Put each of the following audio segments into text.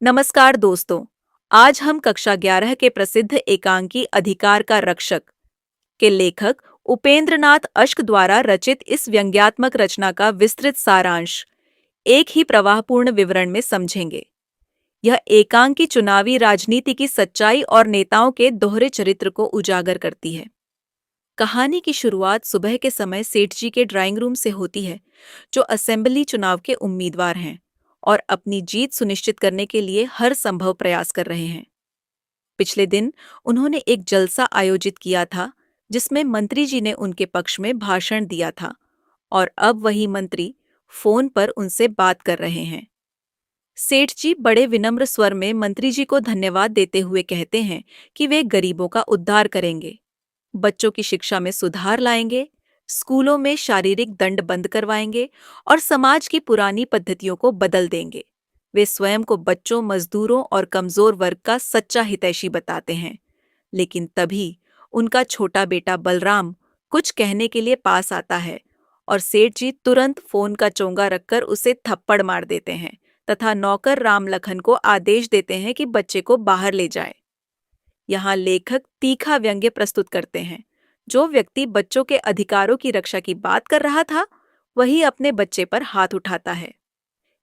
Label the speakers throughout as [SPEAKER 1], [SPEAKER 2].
[SPEAKER 1] नमस्कार दोस्तों। आज हम कक्षा 11 के प्रसिद्ध एकांकी अधिकार का रक्षक के लेखक उपेंद्र नाथ अश्क द्वारा रचित इस व्यंग्यात्मक रचना का विस्तृत सारांश एक ही प्रवाहपूर्ण विवरण में समझेंगे। यह एकांकी चुनावी राजनीति की सच्चाई और नेताओं के दोहरे चरित्र को उजागर करती है। कहानी की शुरुआत सुबह के समय सेठ जी के ड्राइंग रूम से होती है, जो असेंबली चुनाव के उम्मीदवार हैं और अपनी जीत सुनिश्चित करने के लिए हर संभव प्रयास कर रहे हैं। पिछले दिन उन्होंने एक जलसा आयोजित किया था, जिसमें मंत्री जी ने उनके पक्ष में भाषण दिया था और अब वही मंत्री फोन पर उनसे बात कर रहे हैं। सेठ जी बड़े विनम्र स्वर में मंत्री जी को धन्यवाद देते हुए कहते हैं कि वे गरीबों का उद्धार करेंगे, बच्चों की शिक्षा में सुधार लाएंगे, स्कूलों में शारीरिक दंड बंद करवाएंगे और समाज की पुरानी पद्धतियों को बदल देंगे। वे स्वयं को बच्चों, मजदूरों और कमजोर वर्ग का सच्चा हितैषी बताते हैं। लेकिन तभी उनका छोटा बेटा बलराम कुछ कहने के लिए पास आता है और सेठ जी तुरंत फोन का चोंगा रखकर उसे थप्पड़ मार देते हैं तथा नौकर राम लखन को आदेश देते हैं कि बच्चे को बाहर ले जाए। यहाँ लेखक तीखा व्यंग्य प्रस्तुत करते हैं। जो व्यक्ति बच्चों के अधिकारों की रक्षा की बात कर रहा था, वही अपने बच्चे पर हाथ उठाता है।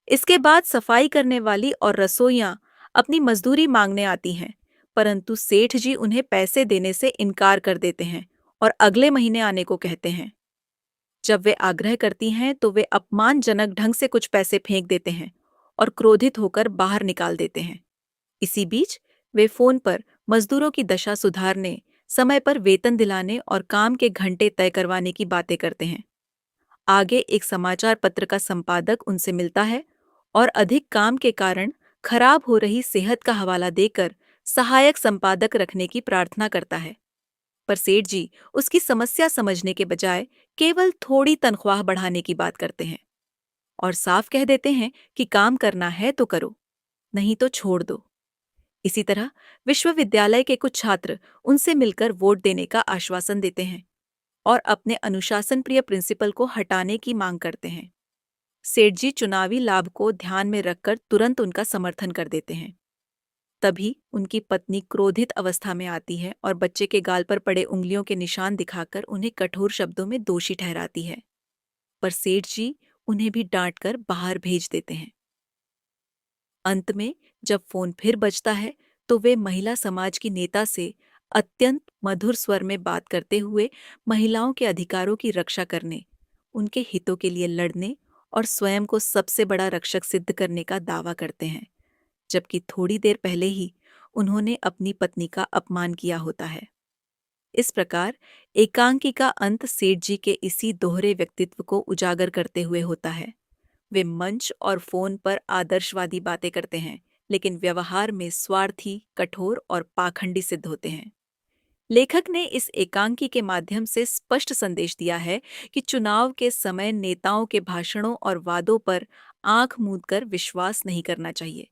[SPEAKER 1] इसके बाद सफाई करने वाली और रसोइयां अपनी मजदूरी मांगने आती हैं, परंतु सेठ जी उन्हें पैसे देने से इनकार कर देते हैं और अगले महीने आने को कहते हैं। जब वे आग्रह करती हैं तो वे अपमानजनक ढंग से कुछ पैसे फेंक देते हैं और क्रोधित होकर बाहर निकाल देते हैं। इसी बीच वे फोन पर मजदूरों की दशा सुधारने, समय पर वेतन दिलाने और काम के घंटे तय करवाने की बातें करते हैं। आगे एक समाचार पत्र का संपादक उनसे मिलता है और अधिक काम के कारण खराब हो रही सेहत का हवाला देकर सहायक संपादक रखने की प्रार्थना करता है। पर सेठ जी उसकी समस्या समझने के बजाय केवल थोड़ी तनख्वाह बढ़ाने की बात करते हैं और साफ कह देते हैं कि काम करना है तो करो, नहीं तो छोड़ दो। इसी तरह विश्वविद्यालय के कुछ छात्र उनसे मिलकर वोट देने का आश्वासन देते हैं और अपने अनुशासन प्रिय प्रिंसिपल को हटाने की मांग करते हैं। सेठ जी चुनावी लाभ को ध्यान में रखकर तुरंत उनका समर्थन कर देते हैं। तभी उनकी पत्नी क्रोधित अवस्था में आती है और बच्चे के गाल पर पड़े उंगलियों के निशान दिखाकर उन्हें कठोर शब्दों में दोषी ठहराती है। पर सेठ जी उन्हें भी डांट कर बाहर भेज देते हैं। अंत में जब फोन फिर बजता है तो वे महिला समाज की नेता से अत्यंत मधुर स्वर में बात करते हुए महिलाओं के अधिकारों की रक्षा करने, उनके हितों के लिए लड़ने और स्वयं को सबसे बड़ा रक्षक सिद्ध करने का दावा करते हैं, जबकि थोड़ी देर पहले ही उन्होंने अपनी पत्नी का अपमान किया होता है। इस प्रकार एकांकी का अंत सेठ जी के इसी दोहरे व्यक्तित्व को उजागर करते हुए होता है। वे मंच और फोन पर आदर्शवादी बातें करते हैं, लेकिन व्यवहार में स्वार्थी, कठोर और पाखंडी सिद्ध होते हैं। लेखक ने इस एकांकी के माध्यम से स्पष्ट संदेश दिया है कि चुनाव के समय नेताओं के भाषणों और वादों पर आंख मूंदकर विश्वास नहीं करना चाहिए,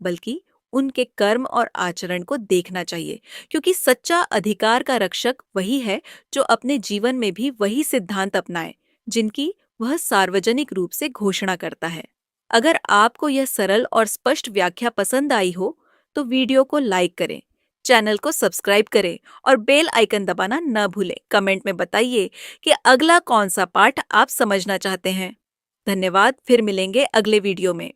[SPEAKER 1] बल्कि उनके कर्म और आचरण को देखना चाहिए, क्योंकि सच्चा अधिकार का रक्षक वही है जो अपने जीवन में भी वही सिद्धांत अपनाए जिनकी वह सार्वजनिक रूप से घोषणा करता है। अगर आपको यह सरल और स्पष्ट व्याख्या पसंद आई हो तो वीडियो को लाइक करें, चैनल को सब्सक्राइब करें और बेल आइकन दबाना न भूलें। कमेंट में बताइए कि अगला कौन सा पाठ आप समझना चाहते हैं। धन्यवाद, फिर मिलेंगे अगले वीडियो में।